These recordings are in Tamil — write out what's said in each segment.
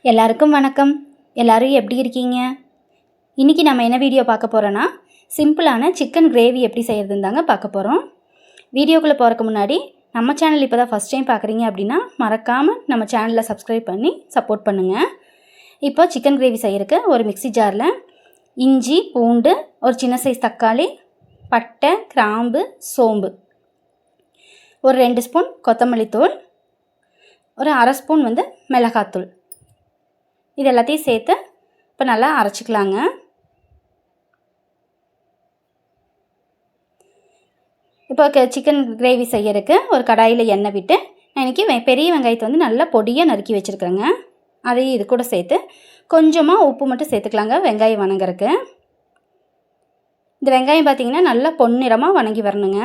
எல்லாருக்கும் வணக்கம். எல்லாரும் எப்படி இருக்கீங்க? இன்றைக்கி நம்ம என்ன வீடியோ பார்க்க போகிறோன்னா, சிம்பிளான சிக்கன் கிரேவி எப்படி செய்கிறதுன்னு தாங்க பார்க்க போகிறோம். வீடியோக்குள்ளே போகிறதுக்கு முன்னாடி நம்ம சேனல் இப்போ தான் ஃபஸ்ட் டைம் பார்க்குறீங்க அப்படின்னா மறக்காமல் நம்ம சேனலில் சப்ஸ்கிரைப் பண்ணி சப்போர்ட் பண்ணுங்கள். இப்போ சிக்கன் கிரேவி செய்கிறதுக்கு ஒரு மிக்ஸி ஜாரில் இஞ்சி, பூண்டு, ஒரு சின்ன சைஸ் தக்காளி, பட்டை, கிராம்பு, சோம்பு, ஒரு 2 ஸ்பூன் கொத்தமல்லி தூள், ஒரு அரை ஸ்பூன் மிளகாத்தூள், இது எல்லாத்தையும் சேர்த்து இப்போ நல்லா அரைச்சிக்கலாங்க. இப்போ சிக்கன் கிரேவி செய்யறதுக்கு ஒரு கடாயில் எண்ணெய் விட்டு நான் இன்றைக்கி பெரிய வெங்காயத்தை நல்லா பொடியாக நறுக்கி வச்சுருக்கேங்க. அதையும் இது கூட சேர்த்து கொஞ்சமாக உப்பு மட்டும் சேர்த்துக்கலாங்க வெங்காயம் வணங்குறதுக்கு. இந்த வெங்காயம் பார்த்திங்கன்னா நல்லா பொன்னிறமாக வணங்கி வரணுங்க.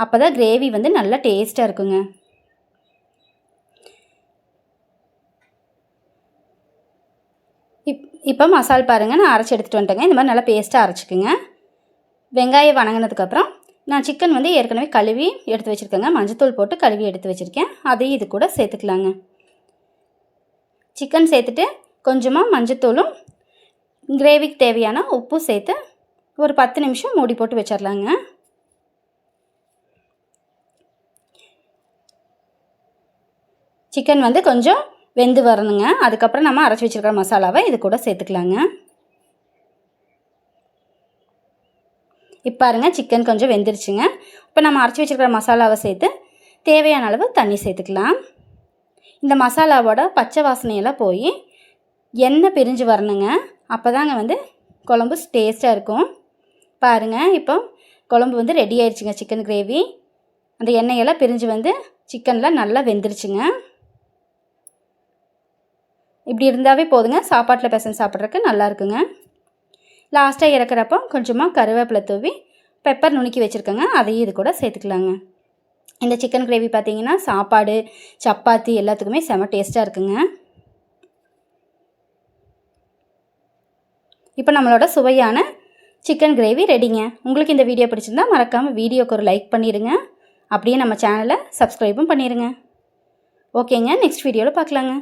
அப்போ தான் கிரேவி நல்லா டேஸ்ட்டாக இருக்குங்க. இப்போ மசால் பாருங்கள், நான் அரைச்சி எடுத்துகிட்டு வந்துட்டேங்க. இந்த மாதிரி நல்லா பேஸ்ட்டாக அரைச்சிக்குங்க. வெங்காயம் வணங்கினதுக்கப்புறம் நான் சிக்கன் ஏற்கனவே கழுவி எடுத்து வச்சுருக்கேங்க. மஞ்சத்தூள் போட்டு கழுவி எடுத்து வச்சுருக்கேன். அதையும் இது கூட சேர்த்துக்கலாங்க. சிக்கன் சேர்த்துட்டு கொஞ்சமாக மஞ்சத்தூளும் கிரேவிக்கு தேவையான உப்பும் சேர்த்து ஒரு 10 நிமிஷம் மூடி போட்டு வச்சிடலாங்க. சிக்கன் கொஞ்சம் வெந்து வரணுங்க. அதுக்கப்புறம் நம்ம அரைச்சி வச்சுருக்கிற மசாலாவை இது கூட சேர்த்துக்கலாங்க. இப்போ பாருங்கள், சிக்கன் கொஞ்சம் வெந்துருச்சுங்க. இப்போ நம்ம அரைச்சி வச்சுருக்கிற மசாலாவை சேர்த்து தேவையான அளவு தண்ணி சேர்த்துக்கலாம். இந்த மசாலாவோட பச்சை வாசனையெல்லாம் போய் எண்ணெய் பிரிஞ்சு வரணுங்க. அப்போ தாங்க குழம்பு டேஸ்ட்டாக இருக்கும். பாருங்கள், இப்போ குழம்பு ரெடி ஆயிடுச்சுங்க. சிக்கன் கிரேவி அந்த எண்ணெயெல்லாம் பிரிஞ்சு சிக்கனில் நல்லா வெந்துருச்சுங்க. இப்படி இருந்தாவே போதுங்க, சாப்பாட்டில் பிசைஞ்சு சாப்பிட்றதுக்கு நல்லா இருக்குங்க. லாஸ்ட்டாக இறக்குறப்போ கொஞ்சமாக கருவேப்பிலை தூவி பெப்பர் நுணுக்கி வச்சுருக்கேங்க. அதையும் இது கூட சேர்த்துக்கலாங்க. இந்த சிக்கன் கிரேவி பார்த்திங்கன்னா சாப்பாடு, சப்பாத்தி எல்லாத்துக்குமே செம டேஸ்ட்டாக இருக்குங்க. இப்போ நம்மளோட சுவையான சிக்கன் கிரேவி ரெடிங்க. உங்களுக்கு இந்த வீடியோ பிடிச்சிருந்தா மறக்காமல் வீடியோக்கு ஒரு லைக் பண்ணிடுங்க. அப்படியே நம்ம சேனலை சப்ஸ்கிரைபும் பண்ணிடுங்க. ஓகேங்க, நெக்ஸ்ட் வீடியோவில் பார்க்கலாங்க.